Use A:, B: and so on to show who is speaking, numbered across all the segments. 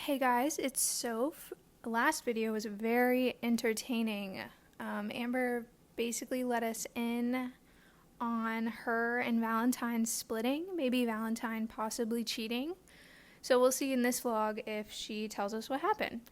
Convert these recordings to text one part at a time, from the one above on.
A: Hey guys, it's Soph. Last video was very entertaining. Amber basically let us in on her and Valentine splitting, maybe Valentine possibly cheating. So we'll see in this vlog if she tells us what happened.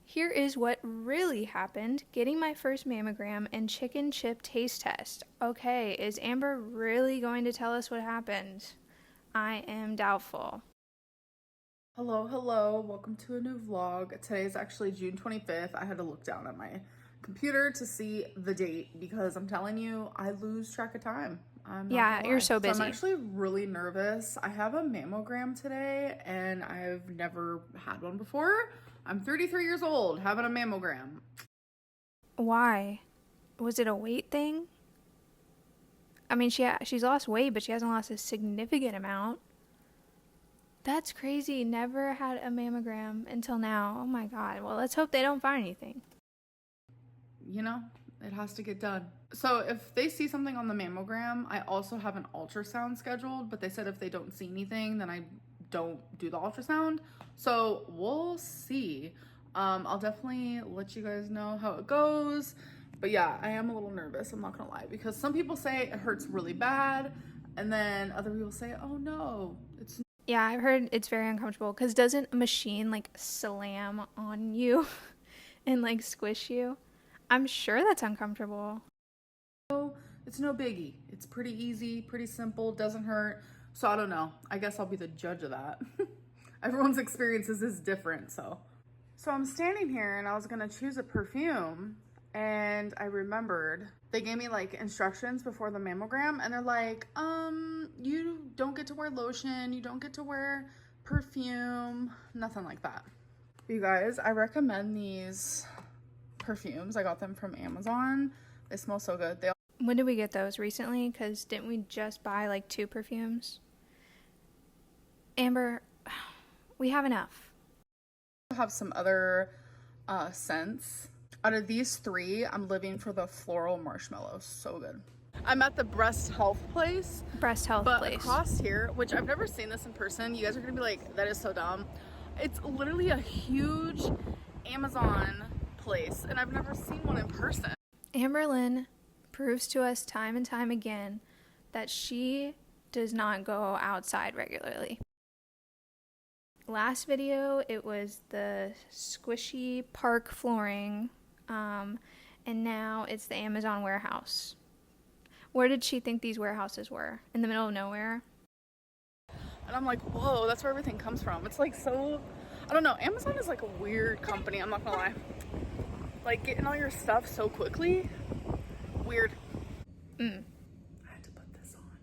A: Here is what really happened: getting my first mammogram and chicken chip taste test. Okay, is Amber really going to tell us what happened? I am doubtful.
B: Hello, welcome to a new vlog. Today is actually June 25th. I had to look down at my computer to see the date because I'm telling you, I lose track of time. I'm not
A: Yeah,
B: gonna
A: you're
B: lie.
A: so
B: So I'm
A: busy.
B: actually really nervous. I have a mammogram today and I've never had one before. I'm 33 years old, having a mammogram.
A: Why? Was it a weight thing? I mean, she's lost weight, but she hasn't lost a significant amount. That's crazy. Never had a mammogram until now. Oh my god. Well, let's hope they don't find anything.
B: You know, it has to get done. So if they see something on the mammogram, I also have an ultrasound scheduled, but they said if they don't see anything, then I don't do the ultrasound. So we'll see. I'll definitely let you guys know how it goes. But yeah, I am a little nervous, I'm not gonna lie, because some people say it hurts really bad, and then other people say, oh no, it's
A: Yeah, I've heard it's very uncomfortable because doesn't a machine like slam on you and like squish you? I'm sure that's uncomfortable.
B: it's no biggie. It's pretty easy, pretty simple, doesn't hurt. So I don't know. I guess I'll be the judge of that. Everyone's experiences is different, so. So I'm standing here and I was gonna choose a perfume and I remembered they gave me like instructions before the mammogram and they're like, you don't get to wear lotion, you don't get to wear perfume, nothing like that. You guys, I recommend these perfumes. I got them from Amazon. They smell so good. They
A: When did we get those? Recently? Because didn't we just buy like 2 perfumes? Amber, we have enough.
B: have some other scents. Out of these three, I'm living for the floral marshmallows. So good. I'm at the breast health place,
A: Breast health
B: but
A: place.
B: across here, which I've never seen this in person, you guys are gonna be like, that is so dumb. It's literally a huge Amazon place, and I've never seen one in person.
A: Amberlynn proves to us time and time again that she does not go outside regularly. Last video, it was the squishy park flooring, and now it's the Amazon warehouse. Where did she think these warehouses were? In the middle of nowhere?
B: And I'm like, whoa, that's where everything comes from. It's like so, I don't know, Amazon is like a weird company, I'm not gonna lie. Like getting all your stuff so quickly, weird. I had to put this on.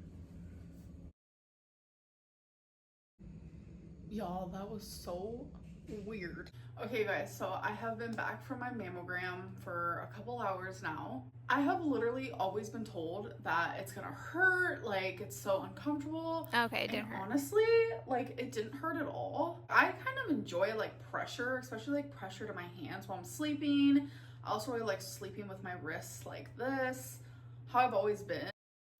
B: Y'all, that was so weird. Okay guys, so I have been back from my mammogram for a couple hours now. I have literally always been told that it's gonna hurt, like it's so uncomfortable.
A: Okay, it didn't
B: And
A: hurt.
B: honestly, like it didn't hurt at all. I kind of enjoy like pressure, especially like pressure to my hands while I'm sleeping. I also really like sleeping with my wrists like this, how I've always been.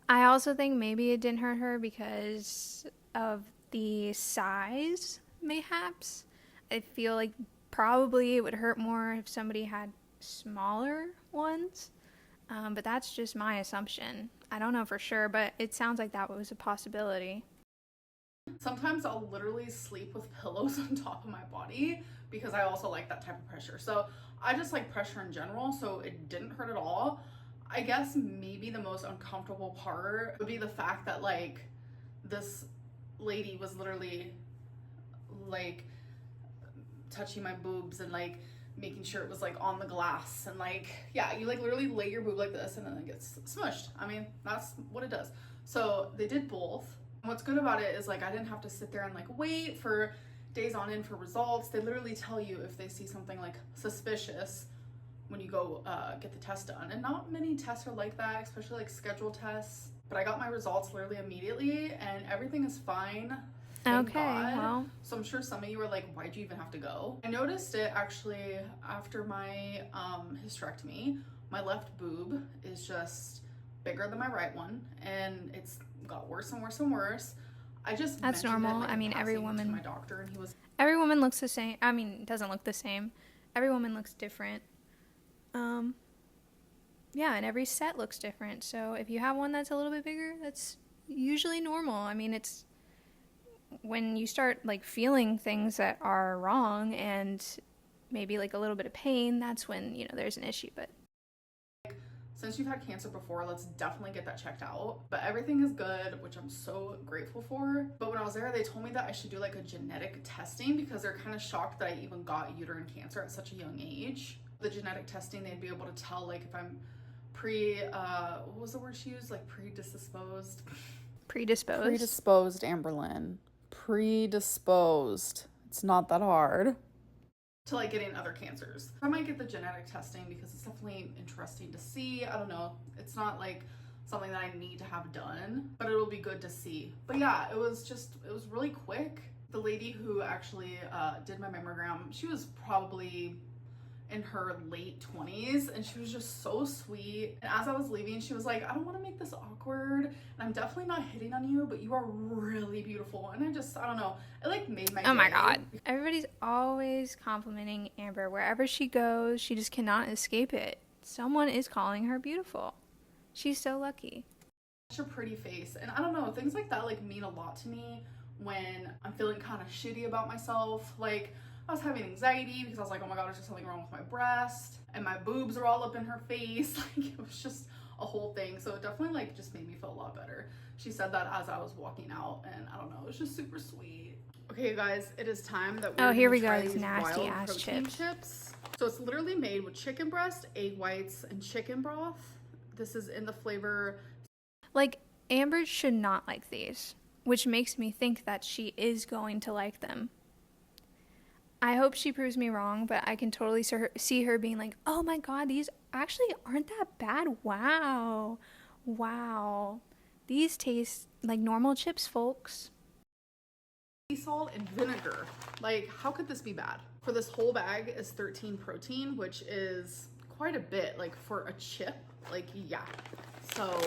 A: I also think maybe it didn't hurt her because of the size, mayhaps. I feel like probably it would hurt more if somebody had smaller ones. But that's just my assumption. I don't know for sure, but it sounds like that was a possibility.
B: Sometimes I'll literally sleep with pillows on top of my body because I also like that type of pressure. So I just like pressure in general, so it didn't hurt at all. I guess maybe the most uncomfortable part would be the fact that like this lady was literally like touching my boobs and like making sure it was like on the glass and like, yeah, you like literally lay your boob like this and then it gets smushed. I mean, that's what it does. So they did both. What's good about it is like I didn't have to sit there and like wait for days on end for results. They literally tell you if they see something like suspicious when you go get the test done. And not many tests are like that, especially like scheduled tests. But I got my results literally immediately and everything is fine. Thank
A: Okay,
B: God.
A: well.
B: So I'm sure some of you are like, why'd you even have to go? I noticed it actually after my hysterectomy. My left boob is just bigger than my right one and it's got worse and worse and worse. I just
A: That's
B: mentioned
A: normal.
B: it, like,
A: I
B: in
A: mean,
B: passing to my doctor, and he was
A: every woman looks the same. I mean, doesn't look the same. Every woman looks different. Yeah, and every set looks different. So if you have one that's a little bit bigger, that's usually normal. I mean, it's when you start like feeling things that are wrong and maybe like a little bit of pain, that's when, you know, there's an issue. But
B: since you've had cancer before, let's definitely get that checked out. But everything is good, which I'm so grateful for. But when I was there, they told me that I should do like a genetic testing because they're kind of shocked that I even got uterine cancer at such a young age. The genetic testing, they'd be able to tell like if I'm what was the word she used? Like predisposed?
C: Predisposed, Amberlynn. Predisposed. It's not that hard.
B: To like getting other cancers. I might get the genetic testing because it's definitely interesting to see. I don't know. It's not like something that I need to have done, but it'll be good to see. But yeah, it was really quick. The lady who actually did my mammogram, she was probably in her late 20s, and she was just so sweet. And as I was leaving, she was like, I don't want to make this awkward, and I'm definitely not hitting on you, but you are really beautiful. And I don't know, it like made my
A: oh my
B: day.
A: God, everybody's always complimenting Amber. Wherever she goes, she just cannot escape it. Someone is calling her beautiful. She's so lucky.
B: Such a pretty face. And I don't know, things like that like mean a lot to me when I'm feeling kind of shitty about myself. Like, I was having anxiety because I was like, oh my God, is there something wrong with my breast? And my boobs are all up in her face. Like, it was just a whole thing. So it definitely like just made me feel a lot better. She said that as I was walking out, and I don't know, it was just super sweet. Okay, you guys, it is time that we're
A: here we
B: try
A: go, these
B: these
A: nasty
B: wild
A: ass
B: protein
A: chips.
B: So it's literally made with chicken breast, egg whites, and chicken broth. This is in the flavor.
A: Like, Amber should not like these, which makes me think that she is going to like them. I hope she proves me wrong, but I can totally see her being like, oh my God, these actually aren't that bad. Wow. These taste like normal chips, folks.
B: Sea salt and vinegar. Like, how could this be bad? For this whole bag is 13 protein, which is quite a bit, like for a chip. Like, yeah. So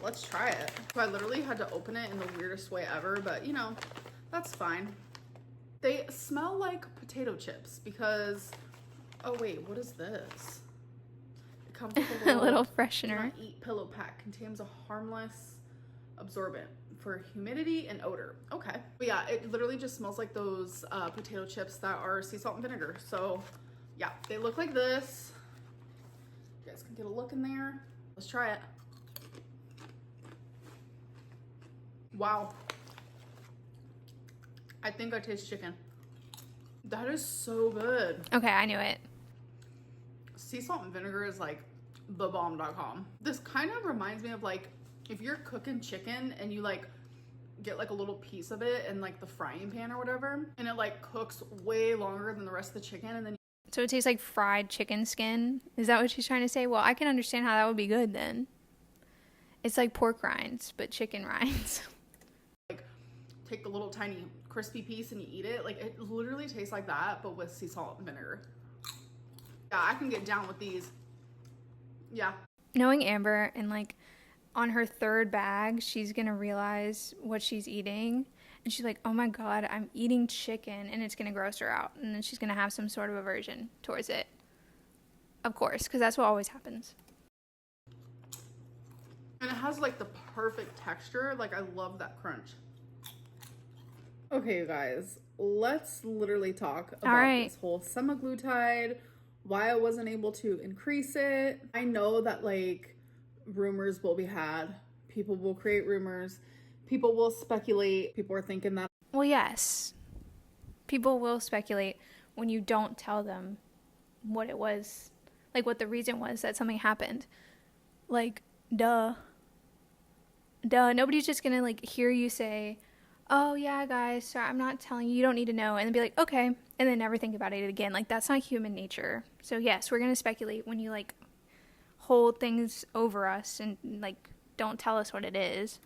B: let's try it. So I literally had to open it in the weirdest way ever, but you know, that's fine. They smell like potato chips because, oh wait, what is this? It comes with a
A: little freshener.
B: Do not eat pillow pack. Contains a harmless absorbent for humidity and odor. Okay. But yeah, it literally just smells like those potato chips that are sea salt and vinegar. So yeah, they look like this. You guys can get a look in there. Let's try it. Wow. I think I taste chicken. That is so good.
A: Okay, I knew it.
B: Sea salt and vinegar is like the bomb.com. This kind of reminds me of like if you're cooking chicken and you like get like a little piece of it in like the frying pan or whatever, and it like cooks way longer than the rest of the chicken, and then
A: So it tastes like fried chicken skin? Is that what she's trying to say? Well, I can understand how that would be good then. It's like pork rinds, but chicken rinds.
B: like take the little tiny crispy piece and you eat it. Like, it literally tastes like that, but with sea salt and vinegar. Yeah, I can get down with these. Yeah.
A: Knowing Amber, and like on her third bag, she's gonna realize what she's eating. And she's like, oh my God, I'm eating chicken, and it's gonna gross her out. And then she's gonna have some sort of aversion towards it. Of course, because that's what always happens.
B: And it has like the perfect texture. Like, I love that crunch. Okay, you guys, let's literally talk about this whole semaglutide, why I wasn't able to increase it. I know that like rumors will be had. People will create rumors. People will speculate. People are thinking that.
A: Well, yes. People will speculate when you don't tell them what it was, like what the reason was that something happened. Like, duh. Nobody's just gonna like hear you say, oh yeah guys, sorry, I'm not telling you, you don't need to know, and then be like, okay, and then never think about it again. Like, that's not human nature. So yes, we're gonna speculate when you like hold things over us and like don't tell us what it is.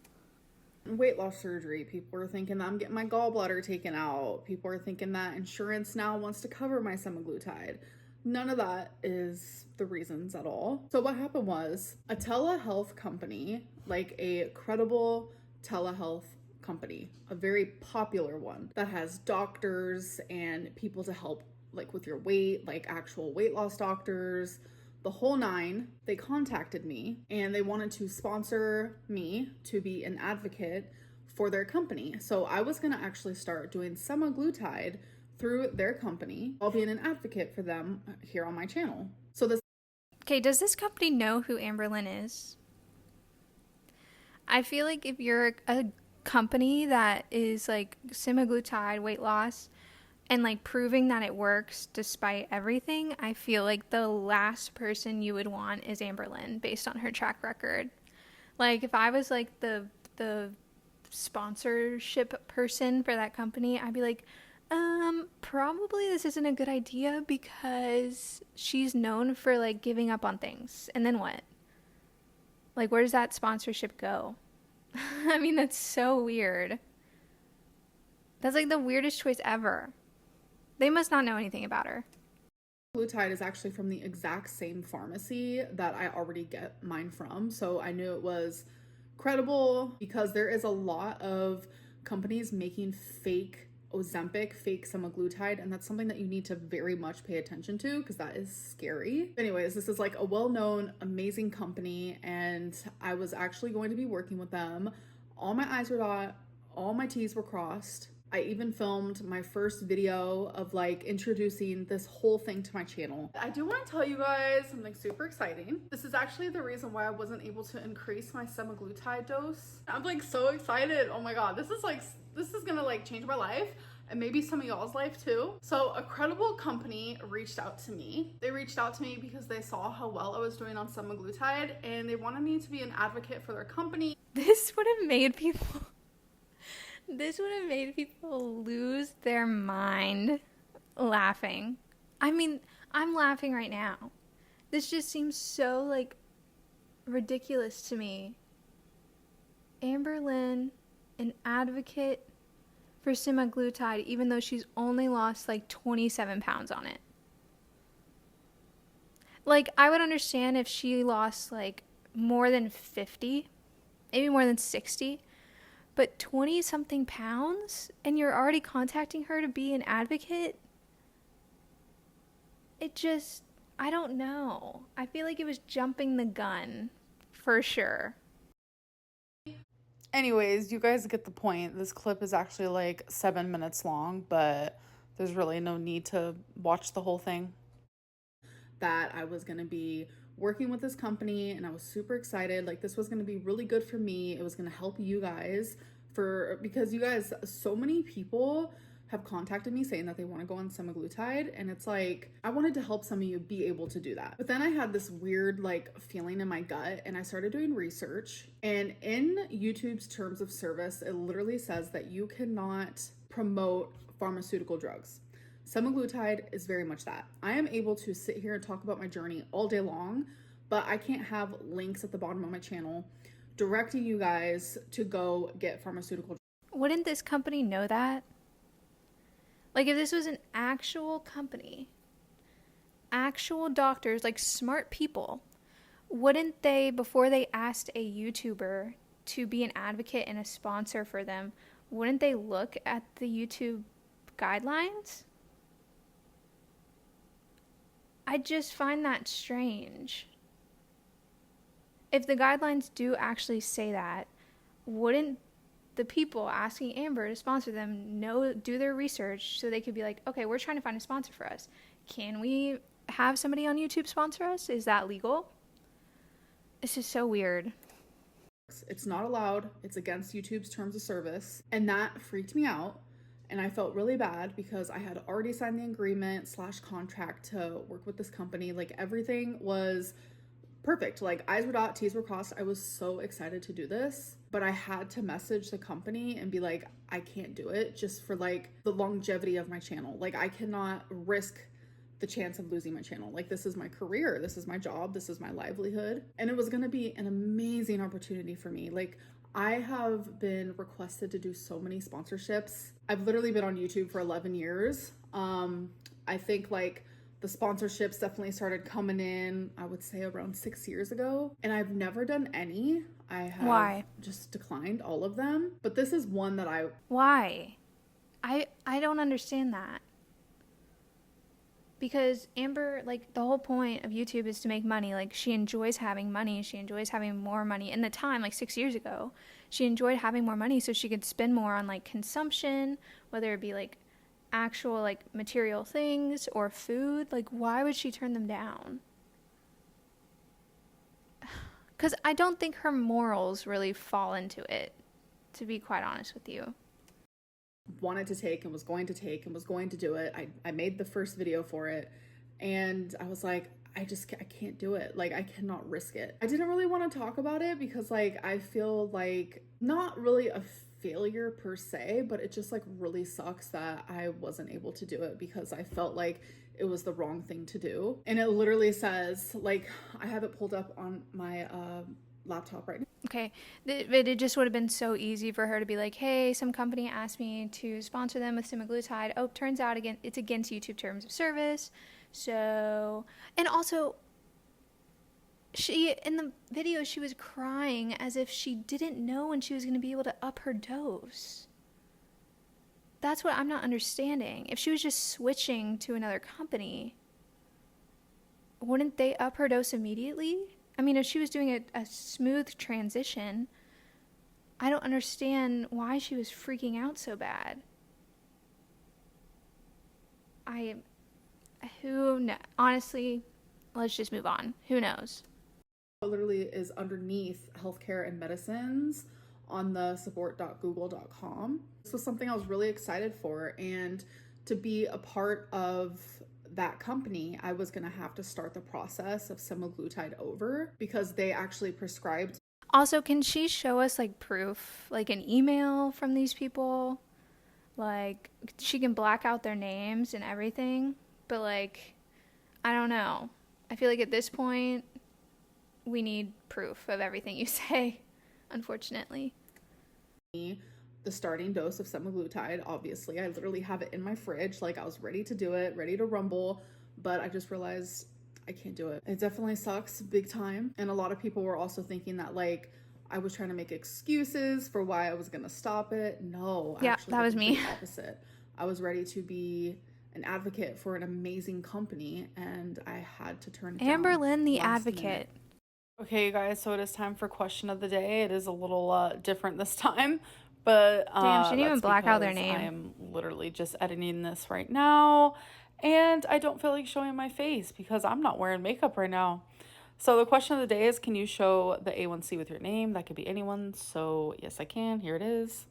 B: Weight loss surgery. People are thinking that I'm getting my gallbladder taken out. People are thinking that insurance now wants to cover my semaglutide. None of that is the reasons at all. So what happened was a telehealth company, like a credible telehealth company, a very popular one that has doctors and people to help like with your weight, like actual weight loss doctors, the whole nine. They contacted me and they wanted to sponsor me to be an advocate for their company. So I was going to actually start doing semaglutide through their company while being an advocate for them here on my channel. So this.
A: Okay, does this company know who Amberlynn is? I feel like if you're a company that is like semaglutide weight loss and like proving that it works despite everything, I feel like the last person you would want is Amberlynn based on her track record. Like if I was like the sponsorship person for that company, I'd be like, probably this isn't a good idea because she's known for like giving up on things. And then what? Like where does that sponsorship go? I mean, that's so weird. That's like the weirdest choice ever. They must not know anything about her.
B: Semaglutide is actually from the exact same pharmacy that I already get mine from. So I knew it was credible because there is a lot of companies making fake Ozempic, fake semaglutide, and that's something that you need to very much pay attention to because that is scary. Anyways, this is like a well-known, amazing company, and I was actually going to be working with them. All my I's were dotted, all my T's were crossed. I even filmed my first video of like introducing this whole thing to my channel. I do want to tell you guys something super exciting. This is actually the reason why I wasn't able to increase my semaglutide dose. I'm like so excited. Oh my God, this is gonna like change my life and maybe some of y'all's life too. So a credible company reached out to me. They reached out to me because they saw how well I was doing on semaglutide and they wanted me to be an advocate for their company.
A: This would have made people lose their mind laughing. I mean, I'm laughing right now. This just seems so like ridiculous to me. Amberlynn, an advocate for semaglutide, even though she's only lost like 27 pounds on it. Like, I would understand if she lost like more than 50, maybe more than 60, but 20 something pounds and you're already contacting her to be an advocate? It just, I don't know. I feel like it was jumping the gun for sure.
C: Anyways, you guys get the point. This clip is actually like 7 minutes long, but there's really no need to watch the whole thing.
B: That I was gonna be working with this company and I was super excited. Like this was gonna be really good for me. It was gonna help you guys because you guys, so many people have contacted me saying that they want to go on semaglutide, and it's like I wanted to help some of you be able to do that. But then I had this weird like feeling in my gut and I started doing research, and in YouTube's terms of service it literally says that you cannot promote pharmaceutical drugs. Semaglutide is very much that. I am able to sit here and talk about my journey all day long, but I can't have links at the bottom of my channel directing you guys to go get pharmaceutical.
A: Wouldn't this company know that? Like if this was an actual company, actual doctors, like smart people, wouldn't they, before they asked a YouTuber to be an advocate and a sponsor for them, wouldn't they look at the YouTube guidelines? I just find that strange. If the guidelines do actually say that, wouldn't the people asking Amber to sponsor them do their research so they could be like, okay, we're trying to find a sponsor for us. Can we have somebody on YouTube sponsor us? Is that legal? This is so weird.
B: It's not allowed. It's against YouTube's terms of service. And that freaked me out. And I felt really bad because I had already signed the agreement / contract to work with this company. Like everything was perfect. Like I's were dotted, T's were crossed. I was so excited to do this, but I had to message the company and be like, I can't do it just for like the longevity of my channel. Like I cannot risk the chance of losing my channel. Like this is my career. This is my job. This is my livelihood. And it was going to be an amazing opportunity for me. Like I have been requested to do so many sponsorships. I've literally been on YouTube for 11 years. I think like The sponsorships definitely started coming in, I would say around 6 years ago. And I've never done any. I have
A: Why?
B: just declined all of them. But this is one that
A: Why? I don't understand that. Because Amber, like, the whole point of YouTube is to make money. Like, she enjoys having money. She enjoys having more money. In the time, like 6 years ago, she enjoyed having more money so she could spend more on, like, consumption, whether it be, like, actual, like, material things or food. Like, why would she turn them down? Because I don't think her morals really fall into it, to be quite honest with you.
B: wanted to take and was going to take and was going to do it. I made the first video for it and I was like, I can't do it. Like, I cannot risk it. I didn't really want to talk about it because, like, I feel like not really a failure per se, but it just, like, really sucks that I wasn't able to do it because I felt like it was the wrong thing to do. And it literally says, like, I have it pulled up on my laptop right now.
A: Okay, it just would have been so easy for her to be like, hey, some company asked me to sponsor them with semaglutide. Oh, turns out again it's against YouTube terms of service. So, and also, she, in the video, she was crying as if she didn't know when she was going to be able to up her dose. That's what I'm not understanding. If she was just switching to another company, wouldn't they up her dose immediately? I mean, if she was doing a smooth transition, I don't understand why she was freaking out so bad. Honestly, let's just move on. Who knows?
B: It literally is underneath healthcare and medicines on the support.google.com. This was something I was really excited for, and to be a part of that company, I was going to have to start the process of semaglutide over because they actually prescribed.
A: Also, can she show us, like, proof, like an email from these people? Like, she can black out their names and everything, but, like, I don't know. I feel like at this point, we need proof of everything you say, unfortunately.
B: The starting dose of semaglutide, obviously. I literally have it in my fridge. Like, I was ready to do it, ready to rumble, but I just realized I can't do it. It definitely sucks big time. And a lot of people were also thinking that, like, I was trying to make excuses for why I was going to stop it. No,
A: yeah,
B: actually,
A: that was me.
B: Opposite. I was ready to be an advocate for an amazing company, and I had to turn it down.
A: Amberlynn, the advocate.
B: Minute.
C: Okay, you guys, so it is time for question of the day. It is a little different this time, but
A: damn, she didn't even black out their name.
C: I am literally just editing this right now, and I don't feel like showing my face because I'm not wearing makeup right now. So the question of the day is, can you show the A1C with your name? That could be anyone. So yes, I can. Here it is.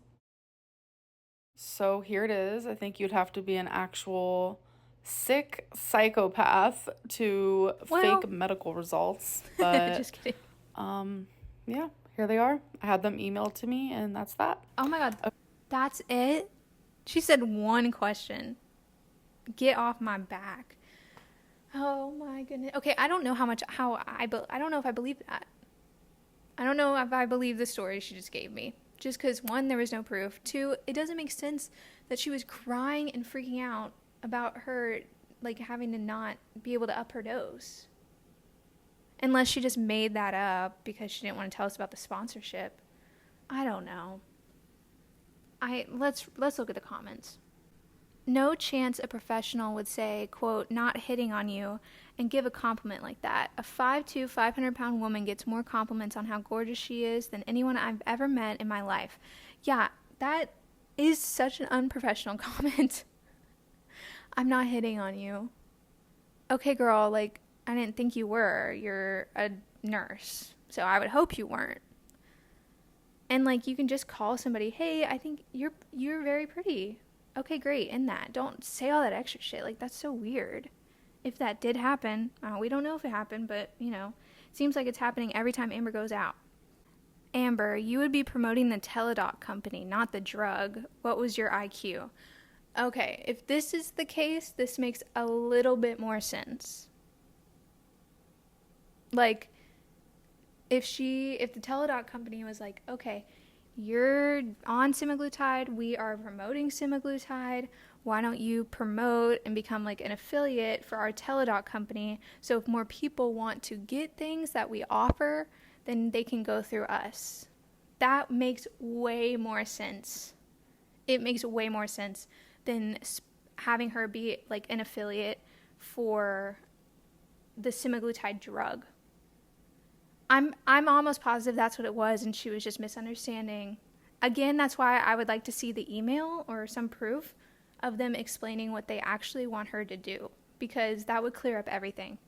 C: So here it is. I think you'd have to be an actual sick psychopath to fake medical results. But
A: just kidding.
C: Yeah, here they are. I had them emailed to me, and that's that.
A: Oh my god, that's it? She said one question. Get off my back. Oh my goodness. Okay, I don't know I don't know if I believe that. I don't know if I believe the story she just gave me. Just because, one, there was no proof. Two, it doesn't make sense that she was crying and freaking out about her, like, having to not be able to up her dose. Unless she just made that up because she didn't want to tell us about the sponsorship. I don't know. Let's look at the comments. No chance a professional would say, quote, not hitting on you and give a compliment like that. A 5'2", 500-pound woman gets more compliments on how gorgeous she is than anyone I've ever met in my life. Yeah, that is such an unprofessional comment. I'm not hitting on you. Okay, girl, like, I didn't think you were. You're a nurse, so I would hope you weren't. And, like, you can just call somebody, hey, I think you're very pretty. Okay, great, end that. Don't say all that extra shit. Like, that's so weird. If that did happen, we don't know if it happened, but, you know, it seems like it's happening every time Amber goes out. Amber, you would be promoting the Teladoc company, not the drug. What was your IQ? Okay, if this is the case, this makes a little bit more sense. Like, if the Teladoc company was like, okay, you're on semaglutide, we are promoting semaglutide. Why don't you promote and become like an affiliate for our Teladoc company? So if more people want to get things that we offer, then they can go through us. That makes way more sense. It makes way more sense than having her be like an affiliate for the semaglutide drug. I'm almost positive that's what it was, and she was just misunderstanding. Again, that's why I would like to see the email or some proof of them explaining what they actually want her to do, because that would clear up everything.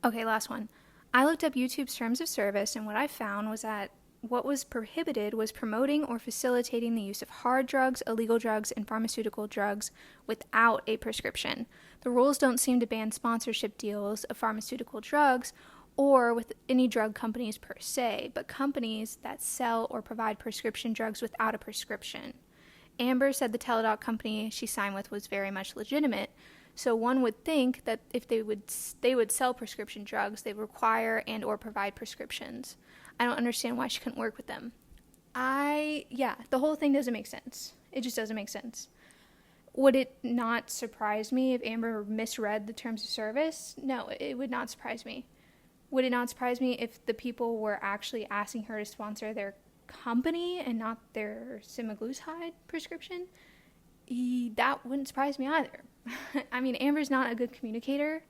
A: Okay, last one. I looked up YouTube's terms of service, and what I found was that what was prohibited was promoting or facilitating the use of hard drugs, illegal drugs, and pharmaceutical drugs without a prescription. The rules don't seem to ban sponsorship deals of pharmaceutical drugs or with any drug companies per se, but companies that sell or provide prescription drugs without a prescription. Amber said the Teladoc company she signed with was very much legitimate, so one would think that if they would sell prescription drugs, they would require and or provide prescriptions. I don't understand why she couldn't work with them. The whole thing doesn't make sense. It just doesn't make sense. Would it not surprise me if Amber misread the terms of service? No, it would not surprise me. Would it not surprise me if the people were actually asking her to sponsor their company and not their semaglutide prescription? That wouldn't surprise me either. I mean, Amber's not a good communicator,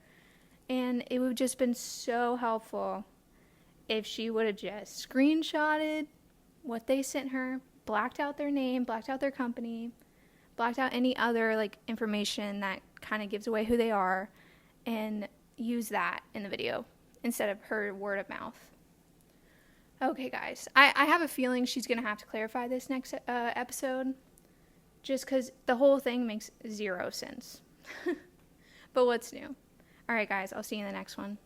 A: and it would have just been so helpful if she would have just screenshotted what they sent her, blacked out their name, blacked out their company, blacked out any other like information that kind of gives away who they are, and use that in the video instead of her word of mouth. Okay, guys, I have a feeling she's going to have to clarify this next episode, just because the whole thing makes zero sense. But what's new? All right, guys, I'll see you in the next one.